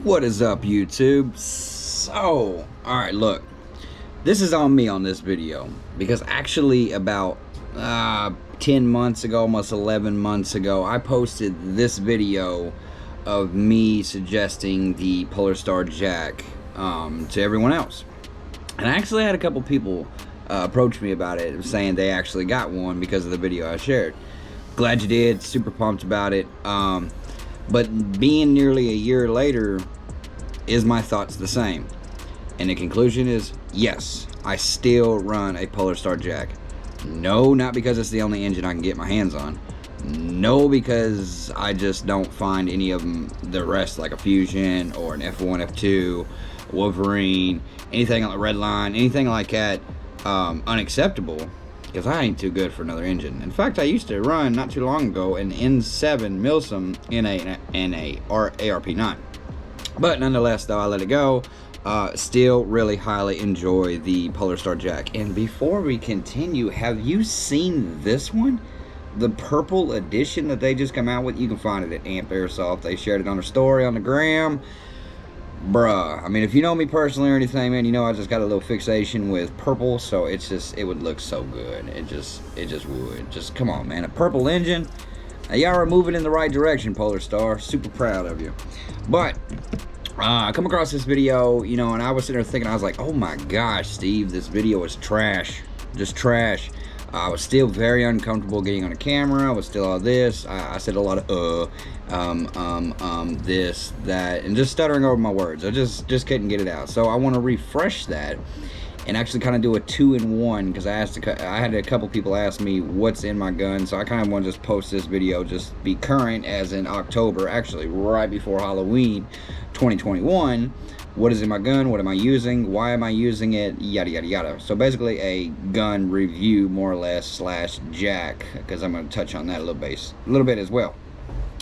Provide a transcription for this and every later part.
What is up, YouTube? So, alright, look, this is on me on this video because actually about 10 months ago, almost 11 months ago, I posted this video of me suggesting the Polarstar Jack to everyone else. And I actually had a couple people approach me about it, saying they actually got one because of the video I shared. Glad you did, super pumped about it. But being nearly a year later, is my thoughts the same? And the conclusion is yes, I still run a Polarstar Jack. No, not because it's the only engine I can get my hands on. No, because I just don't find any of them, the rest, like a Fusion or an F1, F2, Wolverine, anything on the Reline, anything like that, unacceptable. Because I ain't too good for another engine. In fact, I used to run not too long ago an N7 Milsim in a ARP9. But nonetheless, though, I let it go. Still really highly enjoy the Polarstar Jack. And before we continue, have you seen this one? The purple edition that they just come out with? You can find it at Amp Airsoft. They shared it on their story on the gram. Bruh, I mean, if you know me personally or anything, man, you know I just got a little fixation with purple, so it's just, it would look so good. It just would. Just, come on, man, a purple engine. Y'all are moving in the right direction, Polarstar. Super proud of you. But I come across this video, you know, and I was sitting there thinking, I was like, oh my gosh, Steve, this video is trash. Just trash. I was still very uncomfortable getting on a camera. I was still all this. I said a lot of this, that, and just stuttering over my words. I just couldn't get it out. So I want to refresh that and actually kind of do a 2-in-1, because I had a couple people ask me what's in my gun. So I kind of want to just post this video, just be current as in October, actually right before Halloween 2021. What is in my gun? What am I using? Why am I using it? Yada yada yada. So basically a gun review, more or less, / jack, because I'm going to touch on that a little bit as well.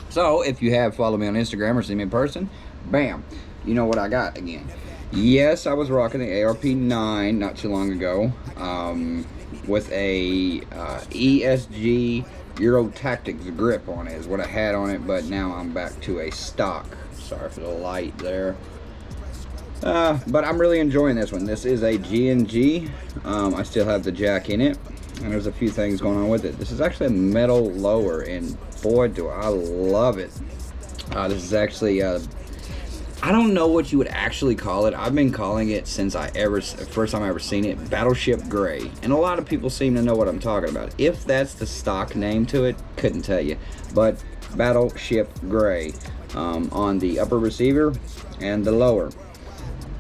So if you have followed me on Instagram or seen me in person, bam, you know what I got again. Yes, I was rocking the ARP9 not too long ago, with a ESG Euro Tactics grip on it is what I had on it, but now I'm back to a stock. Sorry for the light there. But I'm really enjoying this one. This is a G&G. I still have the jack in it, and there's a few things going on with it. This is actually a metal lower, and boy, do I love it. This is actually, I don't know what you would actually call it. I've been calling it since first time I ever seen it, Battleship Gray. And a lot of people seem to know what I'm talking about. If that's the stock name to it, couldn't tell you. But Battleship Gray on the upper receiver and the lower.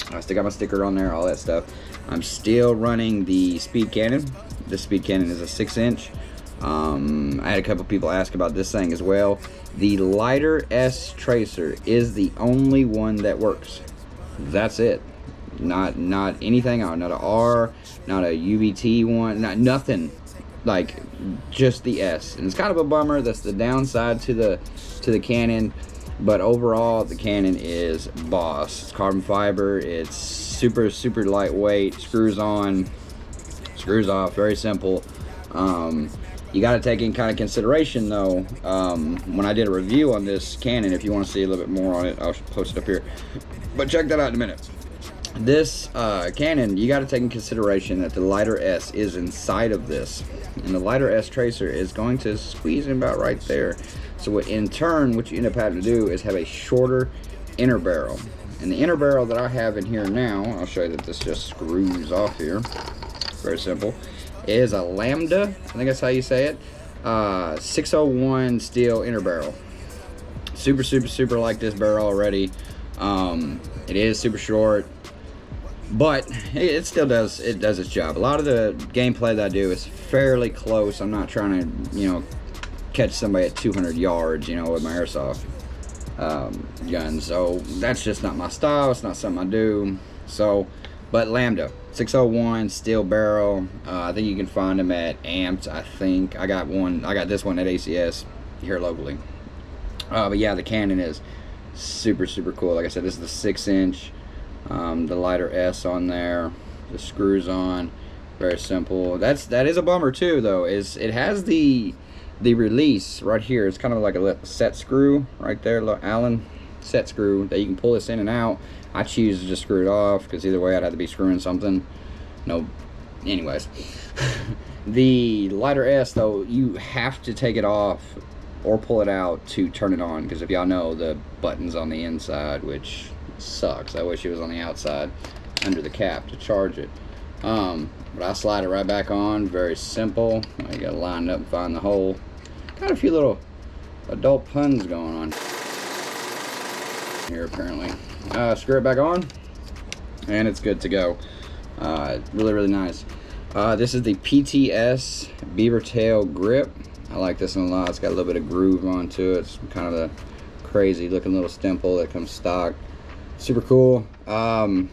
I still got my sticker on there, all that stuff. I'm still running the speed cannon. This speed cannon is a 6-inch. I had a couple people ask about this thing as well. The lighter S tracer is the only one that works. That's it. Not anything else. Not a R, not a UVT one, nothing. Like just the S. And it's kind of a bummer. That's the downside to the cannon. But overall, the cannon is boss. It's carbon fiber. It's super lightweight. Screws on, screws off. Very simple. You got to take in kind of consideration, though. When I did a review on this cannon, if you want to see a little bit more on it, I'll post it up here. But check that out in a minute. This cannon, you got to take in consideration that the lighter S is inside of this, and the lighter S tracer is going to squeeze in about right there. So in turn, what you end up having to do is have a shorter inner barrel. And the inner barrel that I have in here now, I'll show you that this just screws off here. Very simple. Is a Lambda, I think that's how you say it. 601 steel inner barrel. Super like this barrel already. It is super short, but it still does its job. A lot of the gameplay that I do is fairly close. I'm not trying to, you know, catch somebody at 200 yards, you know, with my airsoft gun. So that's just not my style. It's not something I do. So, but Lambda 601 steel barrel. I think you can find them at Amps. I think I got this one at ACS here locally. But yeah, the cannon is super cool. Like I said, this is the 6-inch. The lighter S on there. The screws on. Very simple. That is a bummer too, though. It has the release right here. It's kind of like a set screw right there, look, Allen. set screw that you can pull this in and out. I choose to just screw it off because either way I'd have to be screwing something. No, anyways. The lighter S though, you have to take it off or pull it out to turn it on, because if y'all know, the button's on the inside, which sucks. I wish it was on the outside under the cap to charge it. But I slide it right back on. Very simple. You gotta line it up and find the hole. Got a few little adult puns going on here apparently. Screw it back on and it's good to go. Really nice. This is the PTS beaver tail grip. I like this one a lot. It's got a little bit of groove onto it. It's kind of a crazy looking little stempel that comes stock. Super cool.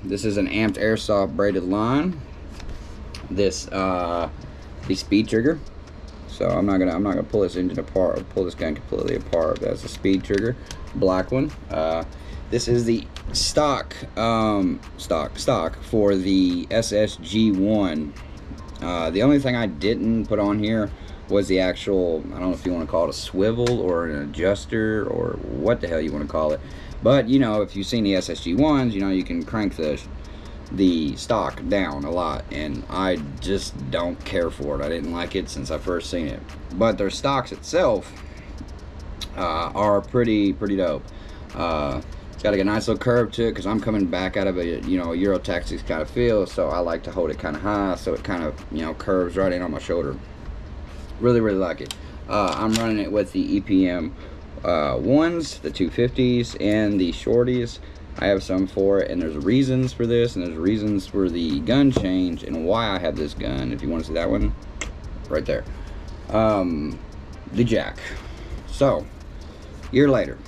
This is an amped airsoft braided line. This the speed trigger. So I'm not gonna pull this engine apart or pull this gun completely apart. That's the speed trigger, black one. This is the stock for the SSG1. The only thing I didn't put on here was the actual, I don't know if you want to call it a swivel or an adjuster or what the hell you want to call it. But you know, if you've seen the SSG1s, you know you can crank the stock down a lot, and I just don't care for it. I didn't like it since I first seen it. But their stocks itself are pretty dope. It's got a nice little curve to it because I'm coming back out of a, you know, Euro Tactics kind of feel, so I like to hold it kind of high so it kind of, you know, curves right in on my shoulder. Really like it. I'm running it with the EPM ones, the 250s, and the shorties. I have some for it, and there's reasons for this, and there's reasons for the gun change and why I have this gun. If you want to see that one, right there. The Jack. So, year later,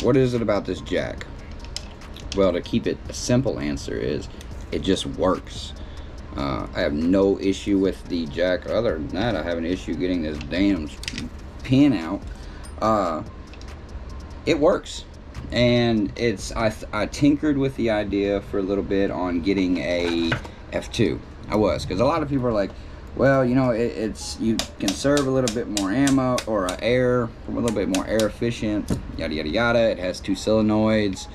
what is it about this Jack? Well, to keep it a simple answer is, it just works. I have no issue with the Jack. Other than that, I have an issue getting this damn pin out. It works. And it's I tinkered with the idea for a little bit on getting a F2. I was, because a lot of people are like, well, you know, it's you can serve a little bit more ammo or air, a little bit more air efficient, yada yada yada. It has 2 solenoids,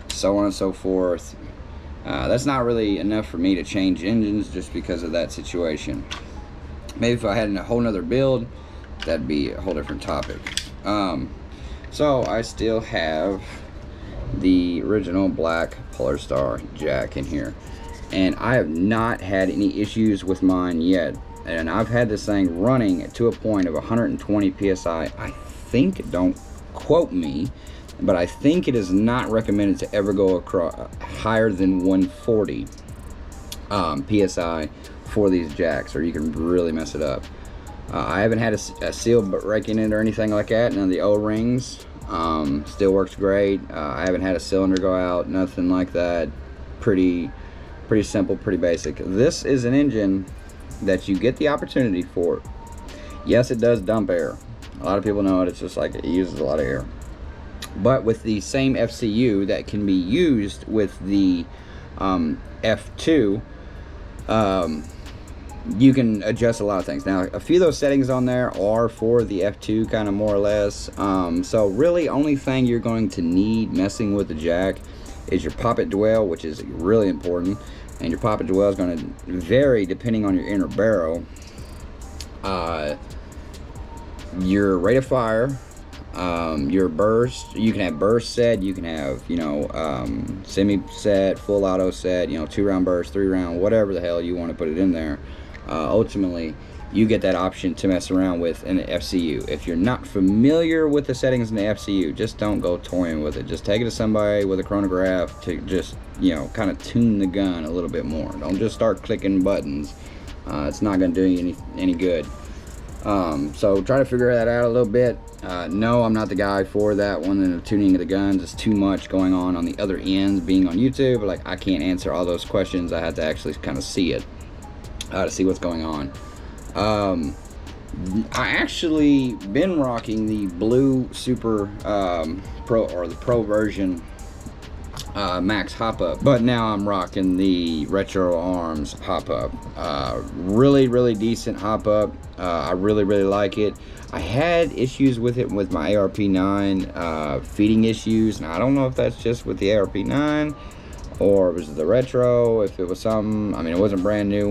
so on and so forth. That's not really enough for me to change engines just because of that situation. Maybe if I had a whole nother build, that'd be a whole different topic. So I still have the original black Polarstar Jack in here, and I have not had any issues with mine yet. And I've had this thing running to a point of 120 psi. I think, don't quote me, but I think it is not recommended to ever go across higher than 140 psi for these jacks, or you can really mess it up. I haven't had a seal break in it or anything like that. None of the O-rings. Still works great. I haven't had a cylinder go out, nothing like that. Pretty simple, pretty basic. This is an engine that you get the opportunity for. Yes, it does dump air. A lot of people know it. It's just like it uses a lot of air. But with the same FCU that can be used with the F2, you can adjust a lot of things. Now, a few of those settings on there are for the F2, kind of more or less. So really, only thing you're going to need messing with the Jack is your poppet dwell, which is really important. And your poppet dwell is going to vary depending on your inner barrel. Your rate of fire, your burst. You can have burst set, you can have, you know, semi set, full auto set, you know, 2-round burst, 3-round, whatever the hell you want to put it in there. Ultimately, you get that option to mess around with in the FCU. If you're not familiar with the settings in the FCU, just don't go toying with it. Just take it to somebody with a chronograph to just, you know, kind of tune the gun a little bit more. Don't just start clicking buttons. It's not going to do you any good. So try to figure that out a little bit. No, I'm not the guy for that one. And the tuning of the guns is too much going on the other ends. Being on YouTube, like, I can't answer all those questions. I have to actually kind of see it to see what's going on. I actually been rocking the blue Super Pro, or the Pro version max hop up, but now I'm rocking the Retro Arms hop up. Really decent hop up. I really like it. I had issues with it with my ARP9, feeding issues, and I don't know if that's just with the ARP9 or was it the Retro, if it was something. I mean, it wasn't a brand new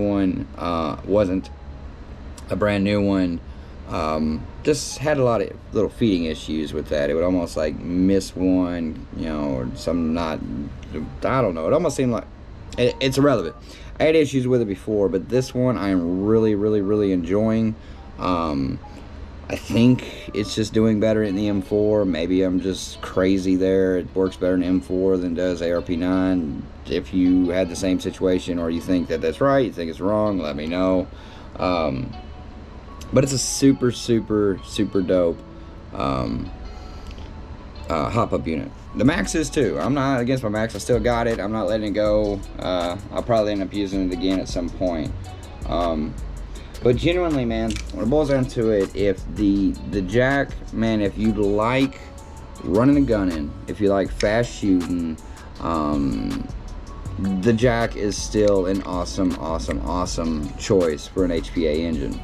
one, just had a lot of little feeding issues with that. It would almost like miss one, you know, or some not, I don't know, it almost seemed like it's irrelevant. I had issues with it before, but this one I am really enjoying. I think it's just doing better in the M4. Maybe I'm just crazy there. It works better in M4 than does ARP9. If you had the same situation, or you think that that's right, you think it's wrong, let me know. But it's a super dope hop up unit. The Max is too. I'm not against my Max. I still got it. I'm not letting it go. I'll probably end up using it again at some point. But genuinely, man, when it boils down to it, if the Jack, man, if you like running and gunning, if you like fast shooting, the Jack is still an awesome choice for an HPA engine.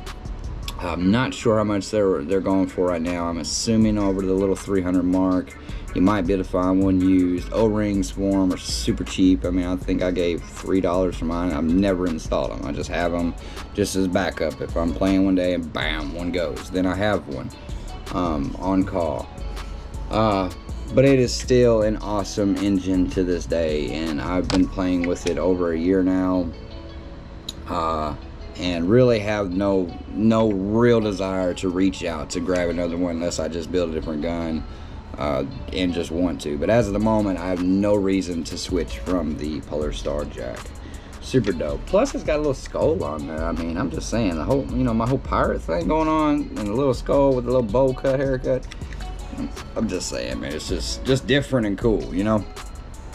I'm not sure how much they're going for right now. I'm assuming over the little 300 mark. You might be able to find one used. O-ring Swarm are super cheap. I mean, I think I gave $3 for mine. I've never installed them. I just have them just as backup. If I'm playing one day and bam, one goes, then I have one on call. But it is still an awesome engine to this day, and I've been playing with it over a year now. And really have no real desire to reach out to grab another one unless I just build a different gun and just want to. But as of the moment, I have no reason to switch from the Polarstar Jack. Super dope. Plus, it's got a little skull on there. I mean, I'm just saying, the whole, you know, my whole pirate thing going on, and the little skull with the little bowl cut haircut. I'm just saying, man, it's just different and cool, you know.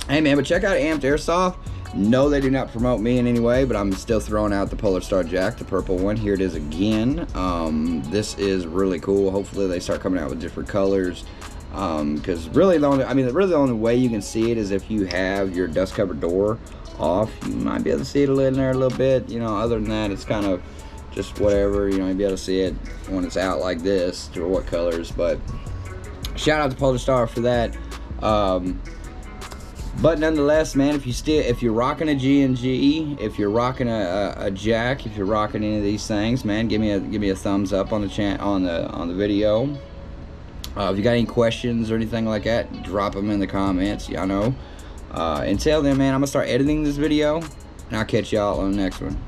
Hey, man, but check out Amped Airsoft. No, they do not promote me in any way, but I'm still throwing out the Polarstar Jack, the purple one. Here it is again. This is really cool. Hopefully they start coming out with different colors. Because really the only way you can see it is if you have your dust cover door off. You might be able to see it in there a little bit. You know, other than that, it's kind of just whatever. You know, you'll be able to see it when it's out like this, or what colors. But shout out to Polarstar for that. But nonetheless, man, if you're rocking a G&G, if you're rocking a Jack, if you're rocking any of these things, man, give me a thumbs up on the on the video. If you got any questions or anything like that, drop them in the comments. Y'all know. Until then, man, I'm gonna start editing this video, and I'll catch y'all on the next one.